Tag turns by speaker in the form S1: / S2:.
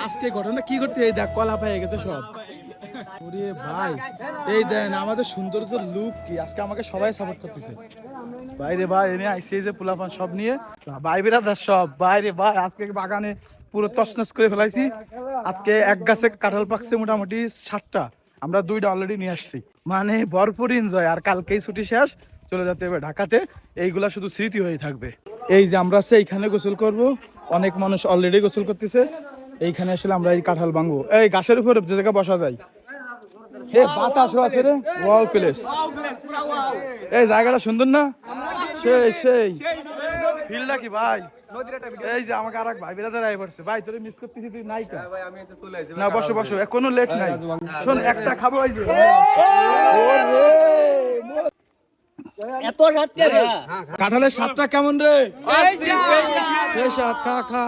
S1: আজকে ঘটনা কি করতে এই দেখ কলা পেয়ে গেছে সব। ওরে ভাই এই দেন আমাদের সৌন্দর্য লুক কি আজকে আমাকে সবাই সাপোর্ট করতেছে। বাইরে ভাই এনে আইসি যে পোলাপান সব নিয়ে ভাই বেরাদার সব বাইরে ভাই আজকে বাগানে পুরো তছনছ করে ফেলাইছি। আজকে এক গাছে কাঁঠাল পাকছে মোটামুটি 7টা, আমরা 2টা অলরেডি নিয়ে আসছি, মানে ভরপুর এনজয়। আর কালকেই ছুটি শেষ, চলে যেতে হবে ঢাকাতে। এইগুলা শুধু স্মৃতি হয়ে থাকবে। এই যে আমরা এইখানে গোসল করব, অনেক মানুষ অলরেডি গোসল করতেছে। এইখানে আসলে আমরা এই কাঁঠাল ভাঙবো এই গাছের উপরে যে জায়গায় বসা যায়। হে বাতাসও আছে রে, ওয়াও প্লেস। এই জায়গাটা সুন্দর না? সেই সেই ফিলটা কি ভাই? এই যে আমাকে আরেক ভাই বেরাদার আই পড়ছে। ভাই তোরে মিস করতেছি, তুই নাই কা? না বসো বসো, কোনো লেট নাই। শোন একটা খাবো এই যে। ওরে
S2: এত রাত রে
S1: কাঁঠালের স্বাদটা কেমন রে? সেই স্বাদ, খা খা।